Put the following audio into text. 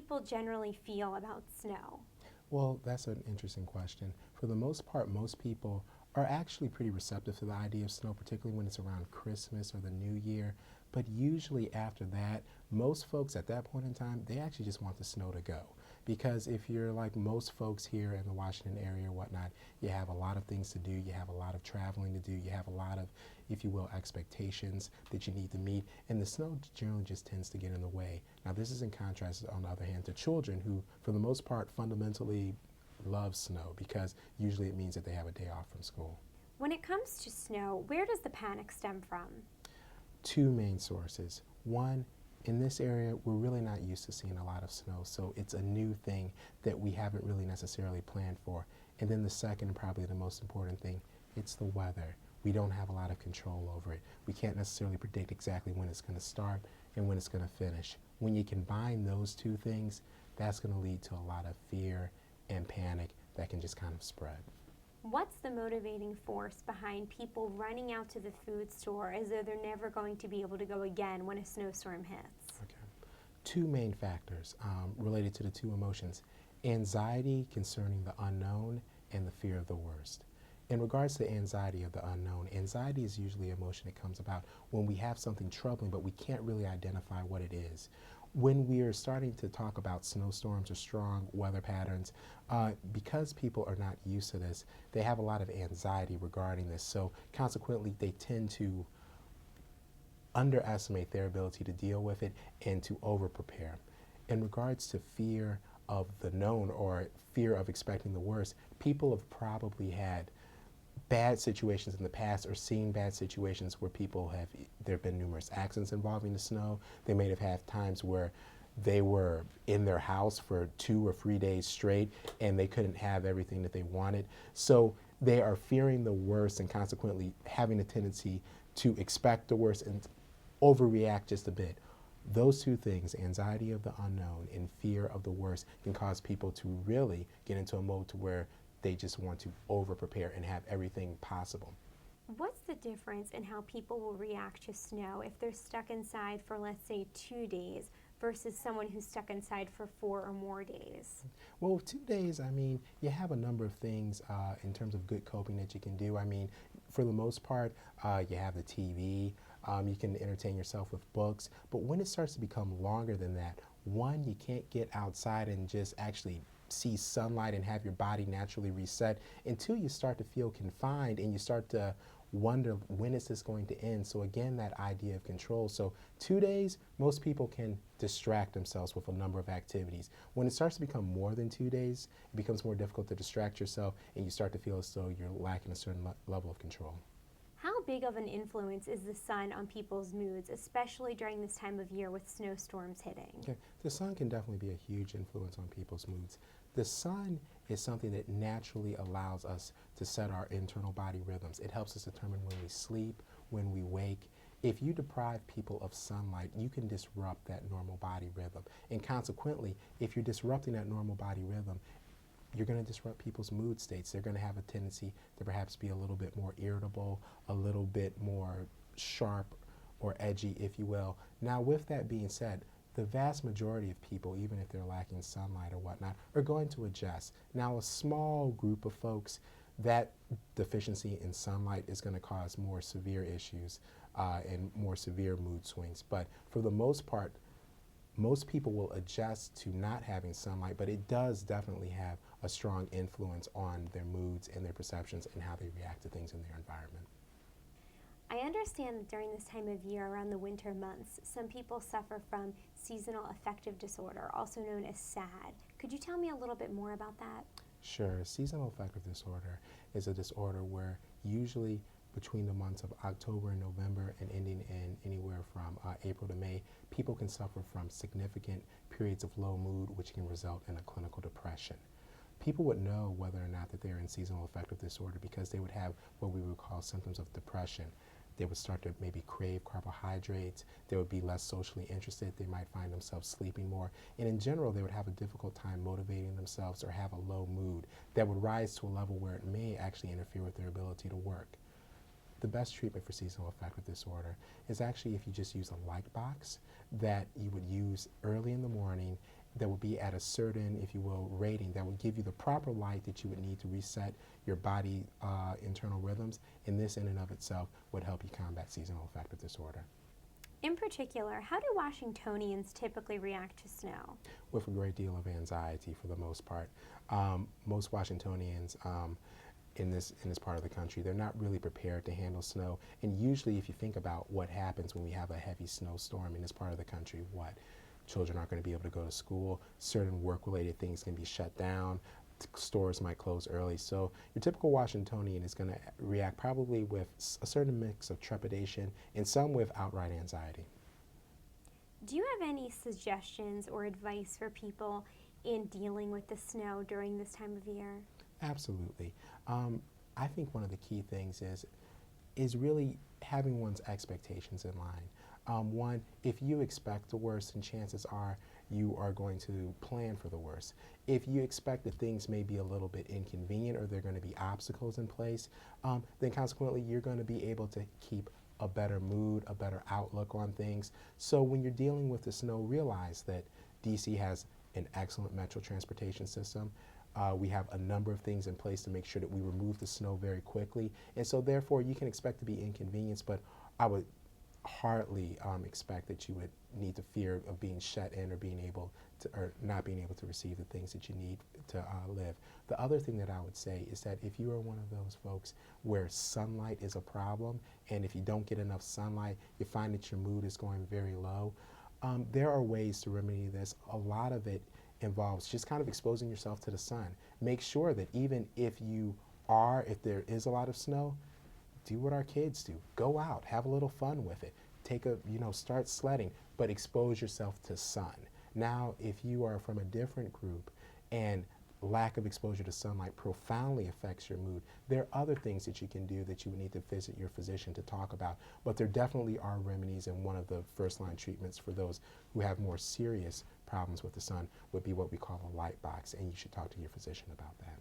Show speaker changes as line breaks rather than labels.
people generally feel about snow?
Well, that's an interesting question. For the most part, most people are actually pretty receptive to the idea of snow, particularly when it's around Christmas or the New Year. But usually after that, most folks at that point in time, they actually just want the snow to go. Because if you're like most folks here in the Washington area or whatnot, you have a lot of things to do, you have a lot of traveling to do, you have a lot of, if you will, expectations that you need to meet, and the snow generally just tends to get in the way. Now, this is in contrast, on the other hand, to children who, for the most part, fundamentally love snow because usually it means that they have a day off from school.
When it comes to snow, where does the panic stem from?
Two main sources. One, in this area, we're really not used to seeing a lot of snow, so it's a new thing that we haven't really necessarily planned for. And then the second, probably the most important thing, it's the weather. We don't have a lot of control over it. We can't necessarily predict exactly when it's going to start and when it's going to finish. When you combine those two things, that's going to lead to a lot of fear and panic that can just kind of spread.
What's the motivating force behind people running out to the food store as though they're never going to be able to go again when a snowstorm hits?
Okay. Two main factors related to the two emotions: anxiety concerning the unknown and the fear of the worst. In regards to anxiety of the unknown, anxiety is usually an emotion that comes about when we have something troubling but we can't really identify what it is. When we are starting to talk about snowstorms or strong weather patterns, because people are not used to this, they have a lot of anxiety regarding this. So consequently, they tend to underestimate their ability to deal with it and to over-prepare. In regards to fear of the known or fear of expecting the worst, people have probably had bad situations in the past or seen bad situations where there have been numerous accidents involving the snow. They may have had times where they were in their house for 2 or 3 days straight and they couldn't have everything that they wanted. So they are fearing the worst and consequently having a tendency to expect the worst and overreact just a bit. Those two things, anxiety of the unknown and fear of the worst, can cause people to really get into a mode to where they just want to over-prepare and have everything possible.
What's the difference in how people will react to snow if they're stuck inside for, let's say, 2 days versus someone who's stuck inside for 4 or more days?
Well, with 2 days, I mean, you have a number of things in terms of good coping that you can do. I mean, for the most part, you have the TV, you can entertain yourself with books, but when it starts to become longer than that, one, you can't get outside and just actually see sunlight and have your body naturally reset, and two, you start to feel confined and you start to wonder, when is this going to end? So again, that idea of control. So 2 days, most people can distract themselves with a number of activities. When it starts to become more than 2 days, it becomes more difficult to distract yourself and you start to feel as though you're lacking a certain level of control.
How big of an influence is the sun on people's moods, especially during this time of year with snowstorms hitting?
Okay. The sun can definitely be a huge influence on people's moods. The sun is something that naturally allows us to set our internal body rhythms. It helps us determine when we sleep, when we wake. If you deprive people of sunlight, you can disrupt that normal body rhythm. And consequently, if you're disrupting that normal body rhythm, you're going to disrupt people's mood states. They're going to have a tendency to perhaps be a little bit more irritable, a little bit more sharp or edgy, if you will. Now, with that being said, the vast majority of people, even if they're lacking sunlight or whatnot, are going to adjust. Now, a small group of folks, that deficiency in sunlight is going to cause more severe issues and more severe mood swings. But for the most part, most people will adjust to not having sunlight, but it does definitely have a strong influence on their moods and their perceptions and how they react to things in their environment.
I understand that during this time of year, around the winter months, some people suffer from seasonal affective disorder, also known as SAD. Could you tell me a little bit more about that?
Sure. Seasonal affective disorder is a disorder where usually between the months of October and November and ending in anywhere from April to May, people can suffer from significant periods of low mood, which can result in a clinical depression. People would know whether or not that they're in seasonal affective disorder because they would have what we would call symptoms of depression. They would start to maybe crave carbohydrates. They would be less socially interested. They might find themselves sleeping more. And in general, they would have a difficult time motivating themselves or have a low mood that would rise to a level where it may actually interfere with their ability to work. The best treatment for seasonal affective disorder is actually if you just use a light box that you would use early in the morning that would be be at a certain, if you will, rating that would give you the proper light that you would need to reset your body internal rhythms. And this in and of itself would help you combat seasonal affective disorder.
In particular, how do Washingtonians typically react to snow?
With a great deal of anxiety for the most part. Most Washingtonians in this part of the country, they're not really prepared to handle snow. And usually if you think about what happens when we have a heavy snowstorm in this part of the country, what? Children aren't going to be able to go to school, certain work-related things can be shut down, stores might close early. So your typical Washingtonian is going to react probably with a certain mix of trepidation and some with outright anxiety.
Do you have any suggestions or advice for people in dealing with the snow during this time of year?
Absolutely. I think one of the key things is really having one's expectations in line. One, if you expect the worst, then chances are you are going to plan for the worst. If you expect that things may be a little bit inconvenient or there are going to be obstacles in place, then consequently you're going to be able to keep a better mood, a better outlook on things. So when you're dealing with the snow, realize that DC has an excellent metro transportation system. We have a number of things in place to make sure that we remove the snow very quickly. And so therefore you can expect to be inconvenienced, but I would hardly expect that you would need to fear of being shut in or being able to, or not being able to receive the things that you need to live. The other thing that I would say is that if you are one of those folks where sunlight is a problem, and if you don't get enough sunlight, you find that your mood is going very low, there are ways to remedy this. A lot of it involves just kind of exposing yourself to the sun. Make sure that even if there is a lot of snow, do what our kids do. Go out, have a little fun with it. Start sledding, but expose yourself to sun. Now, if you are from a different group and lack of exposure to sunlight profoundly affects your mood, there are other things that you can do that you would need to visit your physician to talk about. But there definitely are remedies, and one of the first line treatments for those who have more serious problems with the sun would be what we call a light box, and you should talk to your physician about that.